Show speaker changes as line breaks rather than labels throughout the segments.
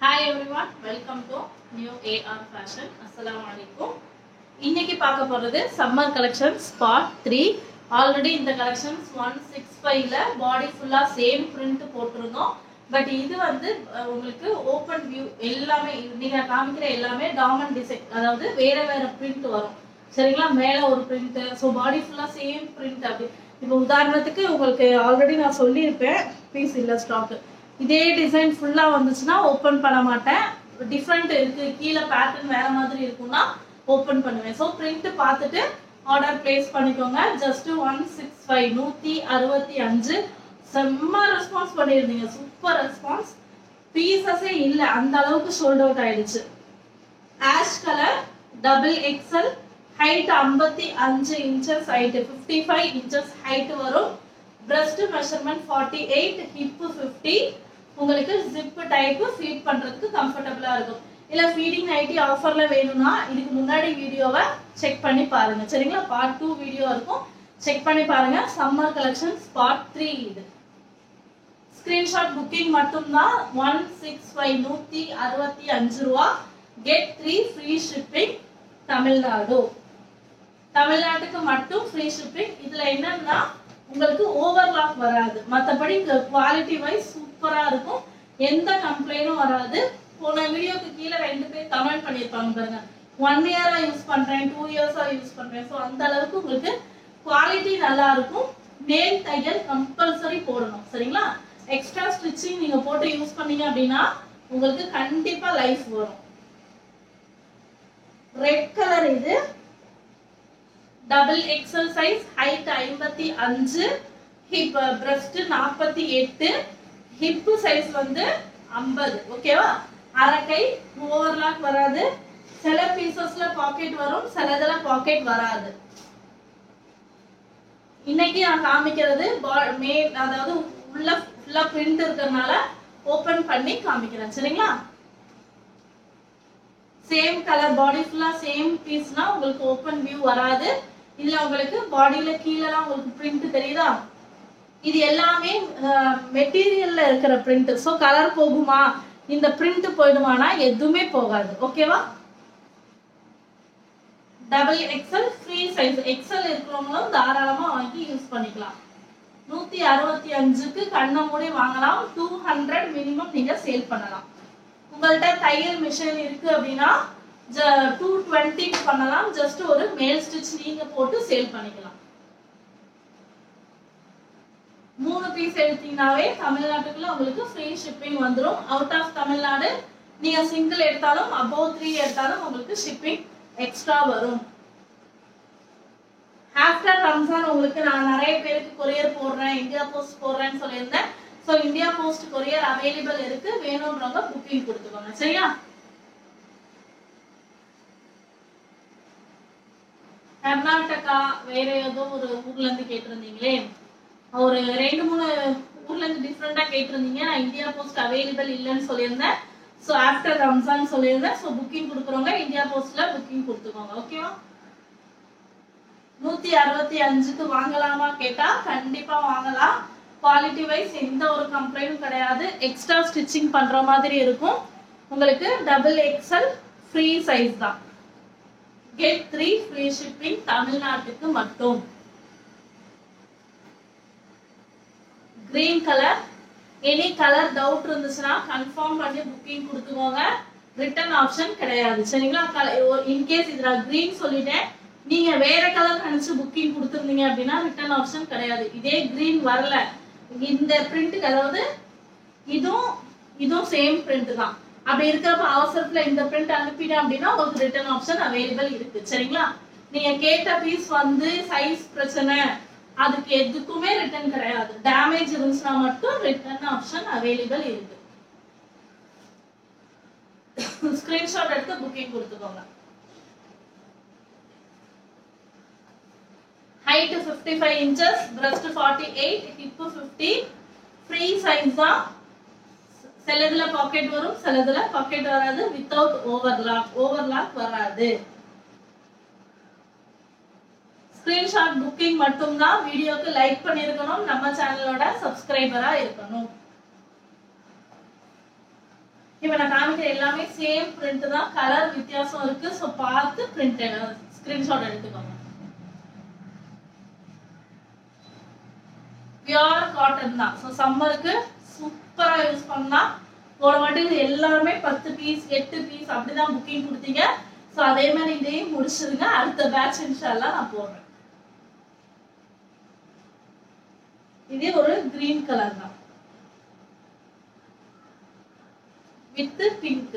Hi everyone, welcome to New AR Fashion. Assalamu alaikum. இன்னைக்கு பார்க்க போறது summer collections part 3. Already இந்த collections 165 ல body full-ஆ same print போட்டுருந்தோம். பட் இது வந்து உங்களுக்கு open view எல்லாமே நீங்க காமிக்கிற எல்லாமே diamond design, அதாவது வேற வேற print வரும். சரிங்களா? மேல ஒரு print, so body full-ஆ same print அப்படி. இப்போ உதாரணத்துக்கு உங்களுக்கு ஆல்ரெடி நான் சொல்லியிருப்பேன், பீஸ் இல்ல ஸ்டாக். இதே டிசைன் ஃபுல்லா வந்துச்சுன்னா ஓபன் பண்ண மாட்டேன். டிஃபரண்ட் இருக்கு, கீழே பேட்டர்ன் வேற மாதிரி இருக்கும்னா ஓபன் பண்ணுவேன். ஸோ பிரிண்ட் பார்த்துட்டு ஆர்டர் பிளேஸ் பண்ணிக்கோங்க. ஜஸ்ட் 165 செம்ம ரெஸ்பான்ஸ் பண்ணியிருந்தீங்க, சூப்பர் ரெஸ்பான்ஸ். பீசஸே இல்லை, அந்த அளவுக்கு சோல்ட் அவுட் ஆயிடுச்சு. Ash colour double XL, height 55 inches, height 55 inches height வரும். Breast measurement 48, hip 50. உங்களுக்கு ஜிப் டைப் ஃபீட் பண்றதுக்கு கம்ஃபர்ட்டபிளா இருக்கும். இல்ல ஃபீடிங் நைட்டி ஆஃபர்ல வேணும்னா இதுக்கு முன்னாடி வீடியோவை செக் பண்ணி பாருங்க. சரிங்களா? பார்ட் 2 வீடியோ இருக்கும், செக் பண்ணி பாருங்க. சம்மர் கலெக்ஷன்ஸ் பார்ட் 3 இது. ஸ்கிரீன்ஷாட் புக்கிங் மட்டும்தான். 165 ரூபா. Get 3 free shipping. தமிழ்நாட்டுக்கு மட்டும் ஃப்ரீ ஷிப்பிங். இதுல என்னன்னா உங்களுக்கு ஓவர்லாக் வராது, மற்றபடி குவாலிட்டி வைஸ் சூப்பரா இருக்கும், எந்த கம்ப்ளைண்டும் வராது. போன வீடியோக்கு கீழே 2 பேர் கமெண்ட் பண்ணியிருப்பாங்க பாருங்க, 1 இயரா யூஸ் பண்றேன், 2 இயர்ஸா யூஸ் பண்றேன். ஸோ அந்த அளவுக்கு உங்களுக்கு குவாலிட்டி நல்லா இருக்கும். மேல் தையல் கம்பல்சரி போடணும். சரிங்களா? எக்ஸ்ட்ரா ஸ்டிச்சிங் நீங்க போட்டு யூஸ் பண்ணீங்க அப்படின்னா உங்களுக்கு கண்டிப்பா லைஃப் வரும். ரெட் கலர் இது double XL size, height 55, hip breast 48, hip size வந்து 50. ஓகேவா? அரக்கை ஓவர்லாக் வராது. சில பீசஸ்ல பாக்கெட் வரும், சிலதுல பாக்கெட் வராது. இன்னைக்கு நான் காமிக்கிறது அதாவது உள்ள ஃபுல்லா பிரிண்ட் இருக்கிறதுனால ஓபன் பண்ணி காமிக்கிறேன். சரிங்களா? சேம் கலர் பாடி ஃபுல்லா சேம் பீஸ்னா உங்களுக்கு ஓபன் வியூ வராது. இல்ல உங்களுக்கு பாடியில கீழலாம் உங்களுக்கு பிரிண்ட் தெரியுதா? இது எல்லாமே மெட்டீரியல்ல இருக்கிற பிரிண்ட். சோ கலர் போகுமா, இந்த பிரிண்ட் போயிடுமானா எதுவுமே போகாது. ஓகேவா? Double XL free size. XL இருக்கிறவங்களும் தாராளமா வாங்கி யூஸ் பண்ணிக்கலாம். 165க்கு கண்ணை மூடி வாங்கலாம். 200 மினிமம் நீங்க சேல் பண்ணலாம். உங்கள்கிட்ட தையல் மிஷின் இருக்கு அப்படின்னா 220 பண்ணலாம். ஜஸ்ட் ஒரு மேல் ஸ்டிச் நீங்க போட்டு சேல் பண்ணிக்கலாம். 3 பீஸ் எடுத்தீங்கன்னாவே தமிழ்நாட்டுக்குள்ள உங்களுக்கு ஃப்ரீ ஷிப்பிங் வந்துடும். அவுட் ஆஃப் தமிழ்நாடு நீங்க சிங்கிள் எடுத்தாலும் அபோவ் 3 எடுத்தாலும் உங்களுக்கு ஷிப்பிங் எக்ஸ்ட்ரா வரும். ஆஃப்டர் ரம்ஜான் உங்களுக்கு நான் நிறைய பேருக்கு கொரியர் போடுறேன், இந்தியா போஸ்ட் போடுறேன்னு சொல்லியிருந்தேன். So India post courier available இருக்கு, வேணும்ன்றவங்க புக்கிங் கொடுத்துக்கோங்க. சரியா? கர்நாடகா வேற ஏதோ ஒரு ஊர்ல இருந்து கேட்டிருந்தீங்களே, ஒரு 2-3 ஊர்ல இருந்து டிஃப்ரெண்டா கேட்டிருந்தீங்க. நான் இந்தியா போஸ்ட் அவைலபிள் இல்லைன்னு சொல்லியிருந்தேன். ஸோ ஆஃப்டர் ரம்ஜான் சொல்லியிருந்தேன். ஸோ புக்கிங் கொடுக்குறவங்க இந்தியா போஸ்ட்ல புக்கிங் கொடுத்துக்கோங்க. ஓகேவா? 165க்கு வாங்கலாமா கேட்டா கண்டிப்பா வாங்கலாம். குவாலிட்டி வைஸ் எந்த ஒரு கம்ப்ளைண்டும் கிடையாது. எக்ஸ்ட்ரா ஸ்டிச்சிங் பண்ற மாதிரி இருக்கும். உங்களுக்கு டபுள் எக்ஸல் ஃப்ரீ சைஸ் தான். Get 3 free shipping. தமிழ்நாட்டுக்கு மட்டும். Green colour. Any colour doubt இருந்துச்சுன்னா கன்ஃபார்ம் பண்ணி புக்கிங் கொடுத்துக்கோங்க. ரிட்டர்ன் ஆப்ஷன் கிடையாது. சரிங்களா? இன்கேஸ் இதுல கிரீன் சொல்லிட்டேன், நீங்க வேற கலர் நினைச்சு புக்கிங் கொடுத்துருந்தீங்க அப்படின்னா ரிட்டர்ன் ஆப்ஷன் கிடையாது. இதே கிரீன் வரல, இந்த பிரிண்ட்டுக்கு, அதாவது இதுவும் சேம் பிரிண்ட் தான், அப்படி இருக்கிறப்ப அவசரத்துல இந்த பிரிண்ட் அனுப்பிட்டேன் அப்படின்னா உங்களுக்கு ரிட்டர்ன் ஆப்ஷன் அவைலபிள் இருக்கு. சரிங்களா? நீங்க கேட்ட பீஸ் வந்து சைஸ் பிரச்சனை, அதுக்கு எதுக்குமே ரிட்டர்ன் கிடையாது. டேமேஜ் இருந்துச்சுன்னா மட்டும் ரிட்டர்ன் ஆப்ஷன் அவைலபிள் இருக்கு. ஸ்கிரீன்ஷாட் எடுத்து புக்கிங் கொடுத்துக்கோங்க. Height 55 inches, breast 48, hip 50. Free size தான். சிலதுல பாக்கெட் வரும், சிலதுல பாக்கெட் வராது. வித்தவுட் ஓவர்லாக் வராது. ஸ்கிரீன்ஷாட் புக்கிங் மட்டும்தான். வீடியோக்கு லைக் பண்ணிருக்கணும், நம்ம சேனலோட சப்ஸ்கிரைபரா இருக்கணும். இப்போ நான் காமிக்கிற எல்லாமே சேம் பிரிண்ட் தான், கலர் வித்தியாசம் இருக்கு. ஸோ பார்த்து பிரிண்ட் ஸ்கிரீன்ஷாட் எடுத்துக்கோங்க. பியூர் காட்டன் தான். ஸோ சம்மருக்கு சூப்பரா யூஸ் பண்ணலாம். போன வாட்டி இது எல்லாமே 10 பீஸ் 8 பீஸ் அப்படிதான் புக்கிங் கொடுத்தீங்க. ஸோ அதே மாதிரி இதையும் முடிச்சிருங்க. அடுத்த பேட்ச் இன்ஷால்லா நான் போடுறேன். இது ஒரு கிரீன் கலர் தான் வித் பிங்க்.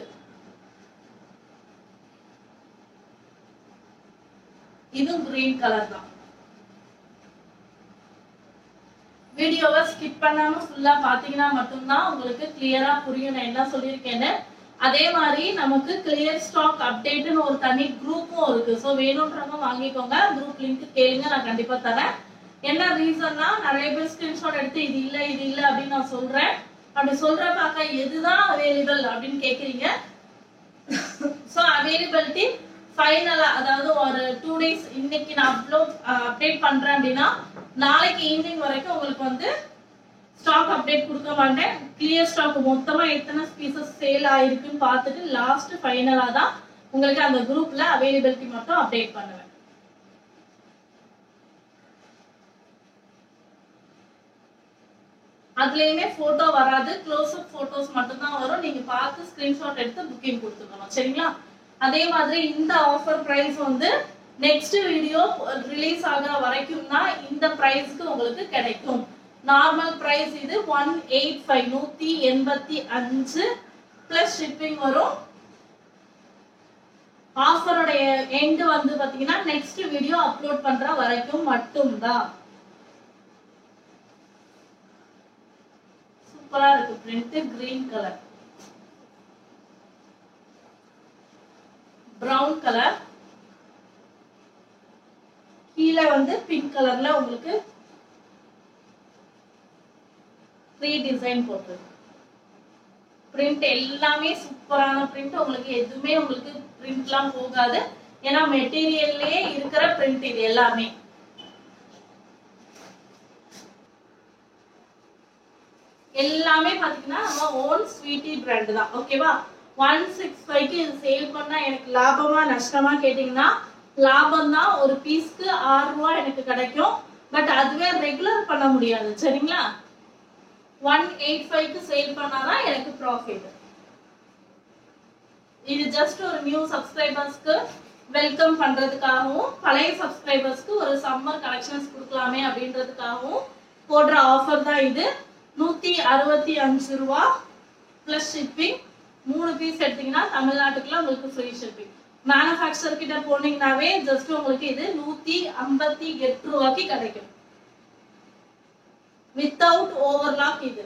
இதுவும் கிரீன் கலர் தான். வீடியோவை ஸ்கிப் பண்ணாம ஃபுல்லா பாத்தீங்கன்னா மட்டும்தான் உங்களுக்கு கிளியரா புரியும் நான் என்ன சொல்லியிருக்கேன்னு. அதே மாதிரி நமக்கு கிளியர் ஸ்டாக் அப்டேட்னு ஒரு தனி குரூப்பும் இருக்கு. ஸோ வேணும்ன்றவங்க வாங்கிக்கோங்க. குரூப் லிங்க் கேளுங்க, நான் கண்டிப்பா தரேன். என்ன ரீசன்னா நிறைய பேர் ஸ்கிரீன்ஷாட் எடுத்து இது இல்ல அப்படின்னு நான் சொல்றேன். அப்படி சொல்றப்பாக்க எதுதான் அவைலபிள் அப்படின்னு கேக்குறீங்க. ஸோ அவைலபிலிட்டி ஃபைனலா, அதாவது ஒரு 2 days இன்னைக்கு நான் அப்டேட் பண்றேன் அப்படின்னா நாளைக்கு ஈவினிங் வரைக்கும் உங்களுக்கு வந்து ஸ்டாக் அப்டேட் கொடுக்க மாட்டேன். கிளியர் ஸ்டாக் மொத்தமா எத்தனை பீசஸ் சேல் ஆயிருக்குன்னு பார்த்துட்டு லாஸ்ட் ஃபைனலா தான் உங்களுக்கு அந்த குரூப்ல அவைலபிலிட்டி மட்டும் அப்டேட் பண்ணுவேன். அதுலயுமே போட்டோ வராது, க்ளோஸ் அப் போட்டோஸ் மட்டும் தான் வரும். நீங்க பார்த்து ஸ்கிரீன்ஷாட் எடுத்து புக்கிங் கொடுத்துக்கணும், சரிங்களா? அதே மாதிரி இந்த ஆஃபர் பிரைஸ் வந்து நெக்ஸ்ட் வீடியோ ரிலீஸ் ஆகிற வரைக்கும் தான் இந்த பிரைஸ்க்கு உங்களுக்கு கிடைக்கும். நார்மல் பிரைஸ் இது 185 185 பிளஸ் ஷிப்பிங் வரும். ஆஃபரோடைய எண்ட் வந்து பாத்தீங்கன்னா நெக்ஸ்ட் வீடியோ அப்லோட் பண்ற வரைக்கும் மட்டும்தான். சூப்பரா இருக்கு print. Green colour, brown colour, கீழே வந்து பிங்க் கலர்ல உங்களுக்கு 3 டிசைன் போட்டிருக்கு. பிரிண்ட் எல்லாமே சூப்பரான பிரிண்ட். உங்களுக்கு எதுவுமே உங்களுக்கு பிரிண்ட்லாம் போகாது. ஏன்னா மெட்டீரியல்லே இருக்கிற பிரிண்ட் இது எல்லாமே. எல்லாமே பாத்தீங்கன்னா நம்ம ஓன் ஸ்வீட்டி பிராண்ட் தான். ஓகேவா? 165க்கு இது சேல் பண்ணா எனக்கு லாபமா நஷ்டமா கேட்டீங்கன்னா லாபம் தான். ஒரு பீஸ்க்கு 6 ரூபாய் எனக்கு கிடைக்கும். பட் அதுவே ரெகுலர் பண்ண முடியாது, சரிங்களா? 185க்கு சேல் பண்ணாதான் எனக்கு ப்ராஃபிட். இது ஜஸ்ட் ஒரு நியூ சப்ஸ்கிரைபர்ஸ்க்கு வெல்கம் பண்றதுக்காகவும் பழைய சப்ஸ்கிரைபர்ஸ்க்கு ஒரு சம்மர் கலெக்ஷன்ஸ் கொடுக்கலாமே அப்படின்றதுக்காகவும் போடுற ஆஃபர் தான் இது. 165 ரூபா பிளஸ் ஷிப்பிங். 3 பீஸ் எடுத்தீங்கன்னா தமிழ்நாட்டுக்குள்ள உங்களுக்கு ஃப்ரீ ஷிப்பிங். மேனுஃபேக்சர் கிட்ட போனீங்கன்னாவே ஜஸ்ட் உங்களுக்கு இது 158 ரூபாய்க்கு கிடைக்கும் வித்தவுட் ஓவர்லாக். இது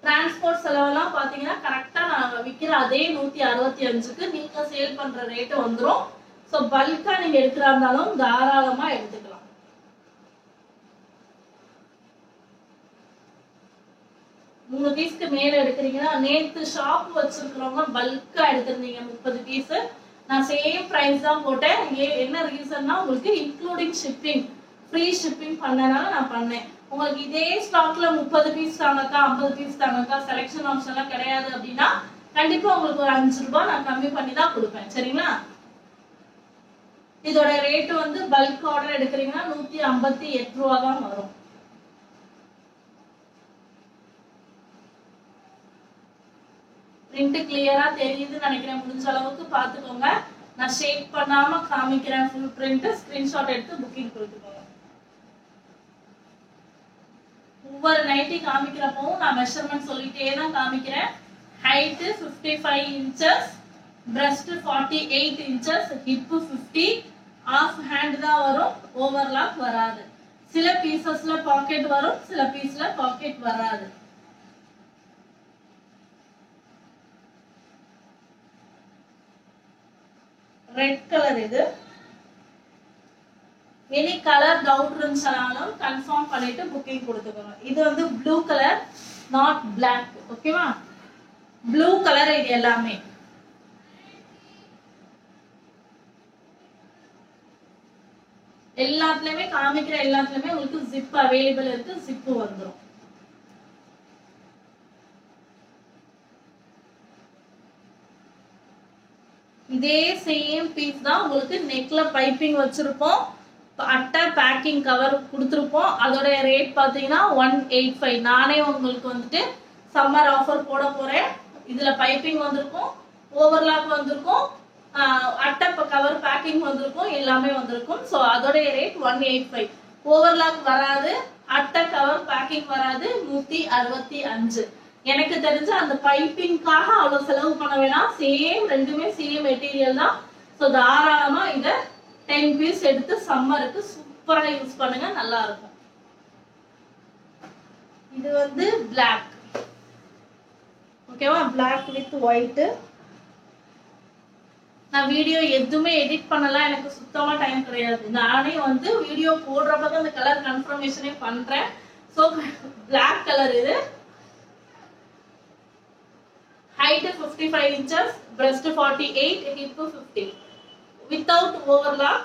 டிரான்ஸ்போர்ட் செலவெல்லாம் பாத்தீங்கன்னா கரெக்டா நாங்க விக்கிற அதே 165க்கு நீங்க சேல் பண்ற ரேட் வந்துரும். சோ பல்கா நீங்க எடுக்கிறா இருந்தாலும் தாராளமா எடுத்துக்கலாம். மூணு பீஸ்க்கு மேல எடுக்கிறீங்கன்னா, நேத்து ஷாப் வச்சிருக்கிறவங்க பல்கா எடுத்திருந்தீங்க 30 பீஸ், நான் சேம் பிரைஸ் தான் போட்டேன். என்ன ரீசன்னா உங்களுக்கு இன்க்ளூடிங் ஷிப்பிங், ஃப்ரீ ஷிப்பிங் பண்ணனால நான் பண்ணேன். உங்களுக்கு இதே ஸ்டாக்ல 30 பீஸ் தாங்கக்கா 50 பீஸ் தாங்கக்கா செலெக்ஷன் ஆப்ஷன் எல்லாம் கிடையாது அப்படின்னா கண்டிப்பா உங்களுக்கு ஒரு 5 ரூபாய் நான் கம்மி பண்ணி தான் கொடுப்பேன், சரிங்களா? இதோட ரேட் வந்து பல்க் ஆர்டர் எடுக்கிறீங்கன்னா 158 ரூபா தான் வரும். பிரிண்ட் கிளியரா தெரியுதுன்னு நினைக்கிறேன். முடிஞ்ச அளவுக்கு பாத்துக்கோங்க. நான் ஷேக் பண்ணாம காமிக்கிறேன் ஃபுல் பிரிண்ட். ஸ்கிரீன்ஷாட் எடுத்து புக்கிங் கொடுத்துக்கோங்க. ஒவ்வொரு நைட்டி காமிக்கிறப்பவும் நான் மெஷர்மெண்ட் சொல்லிட்டே தான் காமிக்கிறேன். Height 55 inches, breast 48 inches, hip 50, half hand தான் வரும், ஓவர்லாக் வராது. சில பீசஸ்ல பாக்கெட் வரும், சில பீஸ்ல பாக்கெட் வராது. ரெட் கலர் இது. எனி கலர் டவுட் இருந்துச்சாலும் கன்ஃபார்ம் பண்ணிட்டு புக்கிங் கொடுத்துக்கோங்க. இது வந்து ப்ளூ கலர், நாட் பிளாக். ஓகேவா? ப்ளூ கலர் இது எல்லாமே. எல்லாத்துலயுமே காமிக்கிற எல்லாத்துலயுமே உங்களுக்கு ஜிப் அவைலபிள் இருக்கு. ஜிப் வந்துடும். இதே சேம் பீஸ் தான் உங்களுக்கு நெக்ல பைப்பிங் வச்சிருப்போம், அட்டை பேக்கிங் கவர் கொடுத்துருப்போம். அதோட ரேட் பார்த்தீங்கன்னா 185. நானே உங்களுக்கு வந்துட்டு சம்மர் ஆஃபர் போட போறேன். இதுல பைப்பிங் வந்திருக்கும், ஓவர்லாக் வந்திருக்கும், அட்டை கவர் பேக்கிங் வந்திருக்கும், எல்லாமே வந்திருக்கும். ஸோ அதோட ரேட் 185. ஓவர்லாக் வராது, அட்டை கவர் பேக்கிங் வராது, 165. எனக்கு தெரிஞ்ச அந்த பைப்பிங்காக அவ்வளவு செலவு பண்ண வேணாம். சேம் ரெண்டுமே சேம் மெட்டீரியல் தான். ஸோ தாராளமா இத 10 பீஸ் எடுத்து சம்மருக்கு சூப்பரா யூஸ் பண்ணுங்க, நல்லா இருக்கும். இது வந்து பிளாக், ஓகேவா? Black with white. நான் வீடியோ எதுவுமே எடிட் பண்ணலாம், எனக்கு சுத்தமா டைம் கிடையாது. நானே வந்து வீடியோ போடுறப்பதான் அந்த கலர் கன்ஃபர்மேஷனே பண்றேன். So black colour. இது height 55 inches, breast 48, hip 50. Without overlock.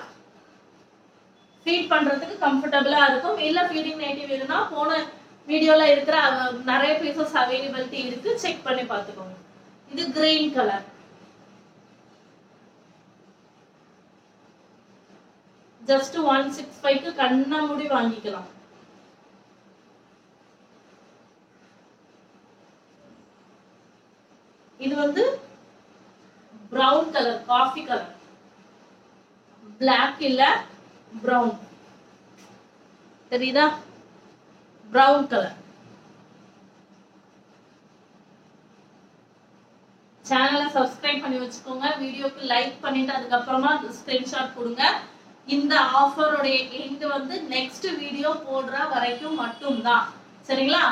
Feet பண்றதுக்கு கம்ஃபர்ட்டபிளா இருக்கும். இல்ல ஃபீடிங் நைட்டி வேணும்னா போன வீடியோல இருக்கிற நிறைய பீசஸ் அவைலபிலிட்டி இருக்கு, செக் பண்ணி பார்த்துக்கோங்க. இது கிரீன் கலர். ஜஸ்ட் 165க்கு கண்ண மூடி வாங்கிக்கலாம். இது வந்து brown colour, coffee colour. Black இல்ல, பிரவுன். தெரியுதா? Brown colour. சேனலை சப்ஸ்கிரைப் பண்ணி வச்சுக்கோங்க, வீடியோக்கு லைக் பண்ணிட்டு அதுக்கப்புறமா ஸ்கிரீன்ஷாட் கொடுங்க. இந்த ஆஃபருடைய எண்ட் வந்து நெக்ஸ்ட் வீடியோ போடுற வரைக்கும் மட்டும்தான், சரிங்களா?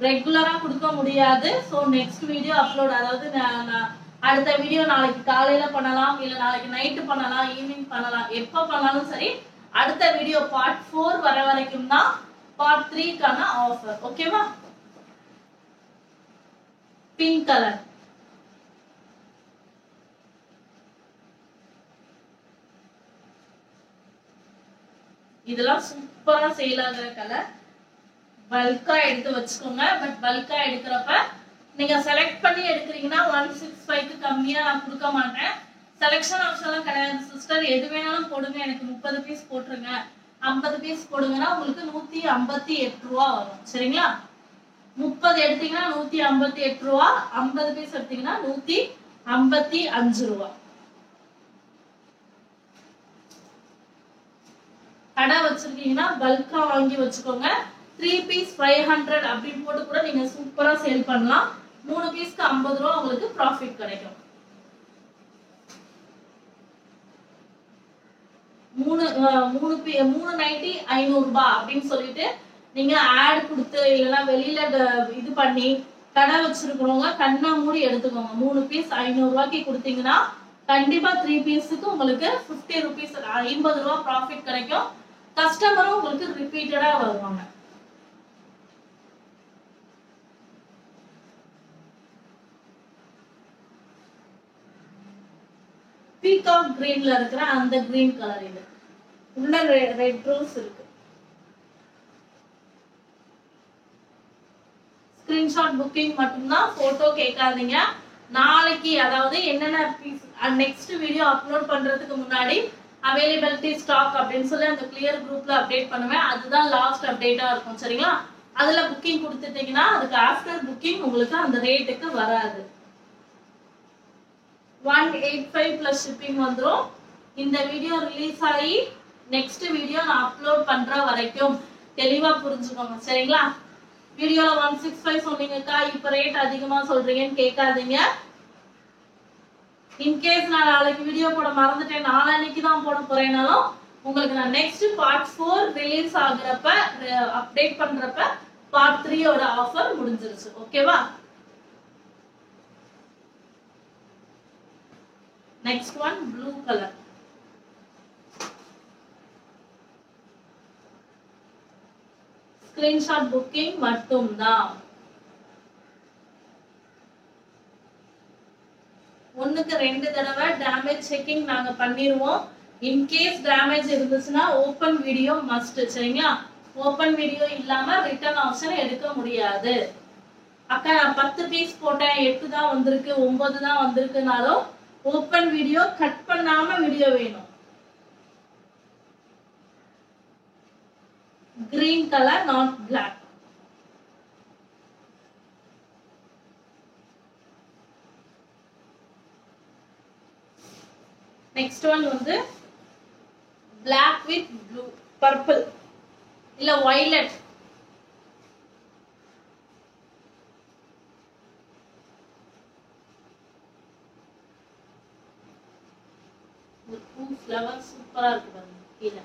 ரெகுலரா கொடுக்க முடியாது. ஸோ நெக்ஸ்ட் வீடியோ அப்லோட், அதாவது அடுத்த வீடியோ நாளைக்கு காலையில பண்ணலாம், இல்ல நாளைக்கு நைட்டு பண்ணலாம், ஈவினிங் பண்ணலாம், எப்ப பண்ணாலும் சரி. அடுத்த வீடியோ பார்ட் 4 வர வரைக்கும் தான் பார்ட் 3க்கான ஆஃபர், ஓகேவா? Pink colour. இதெல்லாம் சூப்பரா சேல் ஆகுற கலர். பல்கா எடுத்து வச்சுக்கோங்க. பட் பல்கா எடுக்கிறப்ப நீங்க செலக்ட் பண்ணி எடுக்கிறீங்கன்னா 165க்கு கம்மியா நான் கொடுக்க மாட்டேன். செலக்ஷன் ஆப்ஷன் எல்லாம் கிடையாது சிஸ்டர். எது வேணாலும் போடுங்க, எனக்கு 30 பீஸ் போட்டுருங்க, 50 பீஸ் போடுங்கன்னா உங்களுக்கு 158 ரூபா வரும், சரிங்களா? 30 எடுத்தீங்கன்னா 158 ரூபா, 50 பீஸ் எடுத்தீங்கன்னா 155 ரூபா. கடை வச்சிருக்கீங்கன்னா பல்கா வாங்கி வச்சுக்கோங்க. 3 பீஸ் 500 அப்படின்னு போட்டு கூட நீங்க சூப்பரா சேல் பண்ணலாம். 3 பீஸ்க்கு 50 ரூபா உங்களுக்கு ப்ராஃபிட் கிடைக்கும். 3 நைட்டி 500 ரூபாய் அப்படின்னு சொல்லிட்டு நீங்க ஆட் கொடுத்து இல்லைன்னா வெளியில இது பண்ணி கடை வச்சிருக்கிறவங்க கண்ணா மூடி எடுத்துக்கோங்க. 3 பீஸ் 500 ரூபாய்க்கு கொடுத்தீங்கன்னா கண்டிப்பா 3 பீஸுக்கு உங்களுக்கு 50 ருபீஸ் 50 ரூபாய் ப்ராஃபிட் கிடைக்கும். கஸ்டமரும் உங்களுக்கு ரிப்பீட்டடா வருவாங்க. பீகாக் கிரீன்ல இருக்கிற அந்த கிரீன் கலர். இது உள்ள ரெட் ரோஸ் இருக்கு. ஸ்கிரீன்ஷாட் புக்கிங் மட்டும்தான், போட்டோ கேட்காதீங்க. நாளைக்கு அதாவது என்னென்ன பீஸ் நெக்ஸ்ட் வீடியோ அப்லோட் பண்றதுக்கு முன்னாடி அவைலபிலிட்டி ஸ்டாக் அப்படின்னு சொல்லி அந்த கிளியர் குரூப்ல அப்டேட் பண்ணுவேன். அதுதான் லாஸ்ட் அப்டேட்டா இருக்கும், சரிங்களா? அதுல புக்கிங் கொடுத்துட்டீங்கன்னா அதுக்கு ஆஃப்டர் புக்கிங் உங்களுக்கு அந்த ரேட்டுக்கு வராது. 185 பிளஸ் ஷிப்பிங் வந்துரும். இந்த வீடியோ ரிலீஸ் ஆகி நெக்ஸ்ட் வீடியோ நான் அப்லோட் பண்ற வரைக்கும் தெளிவா புரிஞ்சுக்கோங்க, சரிங்களா? வீடியோல 165 சொன்னீங்கக்கா, இப்ப ரேட் அதிகமா சொல்றீங்கன்னு கேட்காதீங்க. இன்கேஸ் நான் நாளைக்கு வீடியோ போட மறந்துட்டேன், நாளைக்கு தான் போட போறேனாலும் உங்களுக்கு நான் நெக்ஸ்ட் பார்ட் 4 ரிலீஸ் ஆகுறப்ப அப்டேட் பண்றப்ப பார்ட் 3 ஓட ஆஃபர் முடிஞ்சிருச்சு, ஓகேவா? Next one blue colour. Screenshot booking மட்டும்தான். ஒண்ணுக்கு 2 தடவை டேமேஜ் செக்கிங் நாங்க பண்ணிடுவோம். இன்கேஸ் டேமேஜ் இருந்துச்சுன்னா ஓபன் வீடியோ மஸ்ட், சரிங்களா? ஓபன் வீடியோ இல்லாம ரிட்டர்ன் ஆப்ஷன் எடுக்க முடியாது. அக்கா நான் 10 பீஸ் போட்டேன், 8 தான் வந்திருக்கு, 9 தான் வந்திருக்குனாலும் ஓபன் வீடியோ, கட் பண்ணாம வீடியோ வேணும். green color, not black. Next one வந்து black with blue, purple இல்ல violet. இந்த பூ ஃப்ளவர் சூப்பரா இருக்கு பாருங்க. கீழ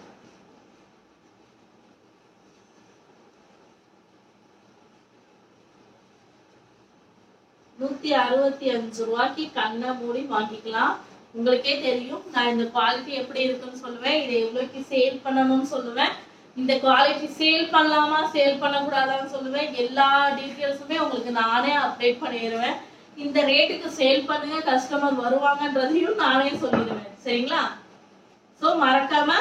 165 ரூபாய்க்கு கண்ணை மூடி வாங்கிக்கலாம். உங்களுக்கே தெரியும் நான் இந்த குவாலிட்டி எப்படி இருக்குன்னு சொல்லுவேன், இதை எவ்வளவுக்கு சேல் பண்ணணும்னு சொல்லுவேன், இந்த குவாலிட்டி சேல் பண்ணலாமா சேல் பண்ணக்கூடாதான்னு சொல்லுவேன். எல்லா டீட்டெயில்ஸுமே உங்களுக்கு நானே அப்டேட் பண்ணிடுவேன். இந்த ரேட்டுக்கு சேல் பண்ணுங்க, கஸ்டமர் வருவாங்கன்றதையும் நானே சொல்லிடுவேன். சரிங்களா? ஸோ மறக்காம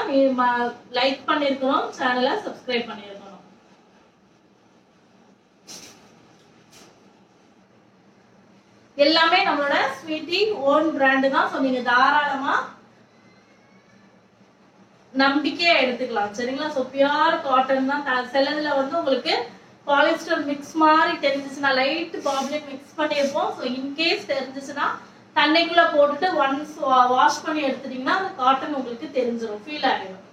லைக் பண்ணிருக்கணும், சேனலை சப்ஸ்கிரைப் பண்ணிருக்கணும். எல்லாமே நம்மளோட ஸ்வீட்டி ஓன் பிராண்ட் தான். ஸோ நீங்க தாராளமா நம்பிக்கையா எடுத்துக்கலாம். சரிங்களா? ஸோ பியூர் காட்டன் தான். சிலதுல வந்து உங்களுக்கு பாலிஸ்டர் மிக்ஸ் மாதிரி தெரிஞ்சிச்சுன்னா, லைட் பாப்லின் மிக்ஸ் பண்ணியிருப்போம். ஸோ இன்கேஸ் தெரிஞ்சிச்சுன்னா தண்ணிக்குள்ள போட்டுட்டு ஒன்ஸ் வாஷ் பண்ணி எடுத்துட்டீங்கன்னா அந்த காட்டன் உங்களுக்கு தெரிஞ்சிடும், ஃபீல் ஆகிடும்.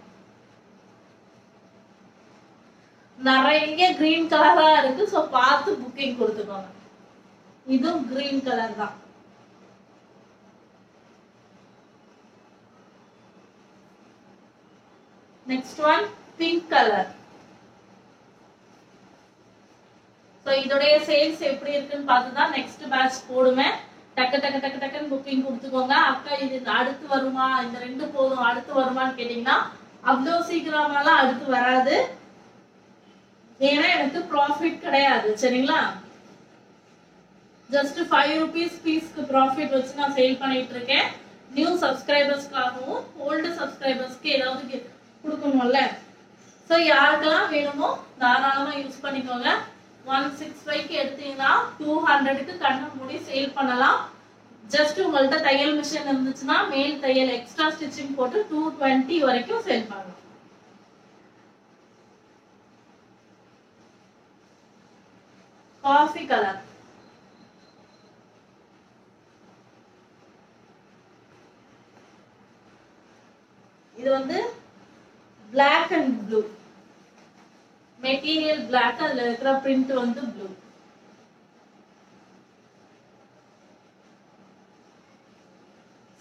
நிறைய கிரீன் கலரா இருக்கு. ஸோ பார்த்து புக்கிங் கொடுத்துக்கோங்க. இதுவும் கிரீன் கலர் தான். Next one pink colour. So இதோடைய சேல்ஸ் எப்படி இருக்குன்னு பார்த்துதான் நெக்ஸ்ட் பேட்ச் போடுவேன். டக்கு டக்கு டக்கு டக்குன்னு புக்கிங் கொடுத்துக்கோங்க. அக்கா இது அடுத்து வருமா, இந்த ரெண்டு போதும் அடுத்து வருமான்னு கேட்டீங்கன்னா அவ்வளோ சீக்கிரமாலாம் அடுத்து வராது. ஏன்னா எனக்கு ப்ராஃபிட் கிடையாது. சரிங்களா? ஜஸ்ட் 5 rupees பீஸ்க்கு ப்ராஃபிட் வச்சு நான் சேல் பண்ணிட்டு இருக்கேன். நியூ சப்ஸ்கிரைபர்ஸ்க்காகவும் ஓல்டு சப்ஸ்கிரைபர்ஸ்க்கு ஏதாவது கொடுக்கணும்ல. ஸோ யாருக்கெல்லாம் வேணுமோ தாராளமா யூஸ் பண்ணிக்கோங்க. 165க்கு எடுத்தீங்கன்னா 200க்கு கண்ணை மூடி சேல் பண்ணலாம். ஜஸ்ட் உங்கள்ட்ட தையல் மிஷின் இருந்துச்சுன்னா மேல் தையல் எக்ஸ்ட்ரா ஸ்டிச்சிங் போட்டு 220 வரைக்கும் சேல் பண்ணலாம். Coffee colour. இது வந்து black and blue. Material black, அதுல இருக்கிற print வந்து blue.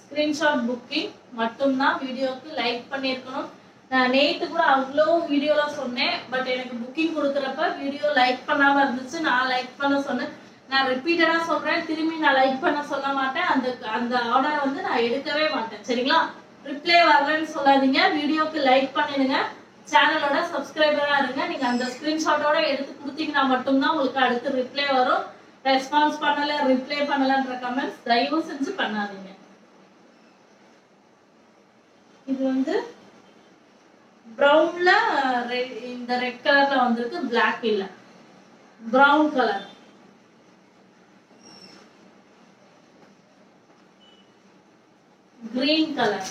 ஸ்கிரீன்ஷாட் புக்கிங் மட்டும்தான். வீடியோக்கு லைக் பண்ணிருக்கணும். நான் நேத்து கூட அவ்வளோ வீடியோல சொன்னேன். பட் எனக்கு புக்கிங் கொடுக்குறப்ப வீடியோ லைக் பண்ணாம இருந்துச்சு. நான் லைக் பண்ண சொன்னேன். நான் ரிப்பீட்டடா சொல்றேன், திரும்பி நான் லைக் பண்ண சொல்ல மாட்டேன். அந்த ஆர்டர் வந்து நான் எடுக்கவே மாட்டேன். சரிங்களா? ரிப்ளை வரலன்னு சொல்லாதீங்க. வீடியோக்கு லைக் பண்ணிடுங்க, சேனலோட சப்ஸ்கிரைபரா இருங்க. நீங்க அந்த ஸ்கிரீன்ஷாட்டோட எடுத்து கொடுத்தீங்கன்னா மட்டும்தான் உங்களுக்கு அடுத்து ரிப்ளை வரும். ரெஸ்பான்ஸ் பண்ணல, ரிப்ளை பண்ணலன்ற கமெண்ட்ஸ் தயவு செஞ்சு பண்ணாதீங்க. இது வந்து பிரவுன்ல இந்த ரெட் கலர்ல வந்திருக்கு, பிளாக் இல்ல, brown colour. Green colour.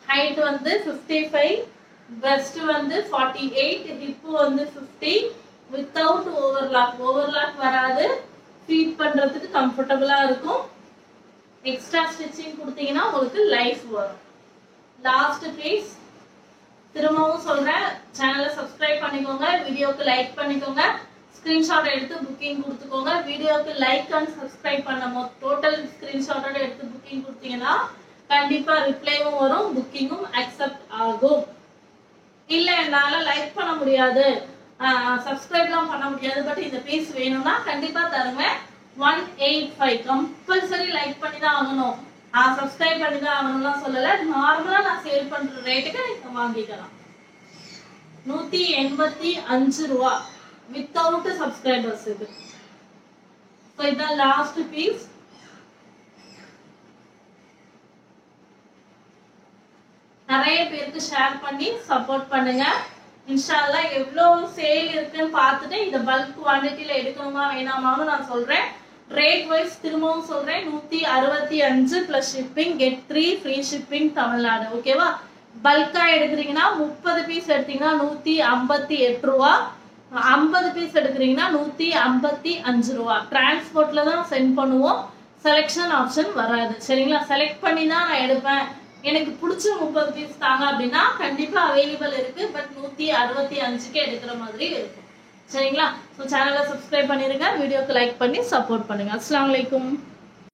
Height வந்து 55, breast வந்து 48, hip வந்து 50 without overlap. ஓவர்லாக் வராது. ஃபீட் பண்றதுக்கு கம்ஃபர்ட்டபிளா இருக்கும். எக்ஸ்ட்ரா ஸ்டிச்சிங் கொடுத்தீங்கன்னா உங்களுக்கு லைஃப் வரும். Last piece. திரும்பவும் சொல்றேன், சேனலை சப்ஸ்கிரைப் பண்ணிக்கோங்க, வீடியோக்கு லைக் பண்ணிக்கோங்க, ஸ்கிரீன்ஷாட் எடுத்து புக்கிங் கொடுத்துக்கோங்க. வீடியோக்கு லைக் அண்ட் சப்ஸ்கிரைப் பண்ண டோட்டல் ஸ்கிரீன்ஷாட்டோட எடுத்து புக்கிங் கொடுத்தீங்கன்னா கண்டிப்பா ரிப்ளைவும் வரும், புக்கிங்கும் அக்செப்ட் ஆகும். இல்ல என்னால லைக் பண்ண முடியாது, சப்ஸ்கிரைப்லாம் பண்ண முடியாது, பட் இந்த பீஸ் வேணும்னா கண்டிப்பா தருவேன். 185 கம்பல்சரி லைக் பண்ணி தான் ஆகணும், சப்ஸ்கிரைப் பண்ணி தான் ஆகணும்லாம் சொல்லல. நார்மலா நான் சேல் பண்ற ரேட்டுக்கு நீங்க வாங்கிக்கலாம். 185 ரூபா வித்தவுட் சப்ஸ்கிரைபர்ஸ். இது இதான் லாஸ்ட் பீஸ். நிறைய பேருக்கு ஷேர் பண்ணி சப்போர்ட் பண்ணுங்க. இன்ஷால்லா எவ்வளோ சேல் இருக்குன்னு பார்த்துட்டு இதை பல்க் குவான்டிட்டியில எடுக்கணுமா வேணாமான்னு நான் சொல்றேன். ரேட் வைஸ் திரும்பவும் சொல்றேன், 165 plus shipping, get 3 free shipping Tamil Nadu. ஓகேவா? பல்கா எடுக்கிறீங்கன்னா 30 பீஸ் எடுத்தீங்கன்னா 158 ரூபா, 50 பீஸ் எடுக்கிறீங்கன்னா 155 ரூபா. டிரான்ஸ்போர்ட்ல தான் சென்ட் பண்ணுவோம், செலெக்ஷன் ஆப்ஷன் வராது. சரிங்களா? செலக்ட் பண்ணி தான் நான் எடுப்பேன், எனக்கு பிடிச்ச 30 பீஸ் தாங்க அப்படின்னா கண்டிப்பா அவைலபிள் இருக்கு. பட் 165க்கு எடுக்கிற மாதிரி இருக்கும். சரிங்களா? ஸோ சேனலை சப்ஸ்கிரைப் பண்ணிருங்க, வீடியோக்கு லைக் பண்ணி சப்போர்ட் பண்ணுங்க. அஸ்ஸலாமு அலைக்கும்.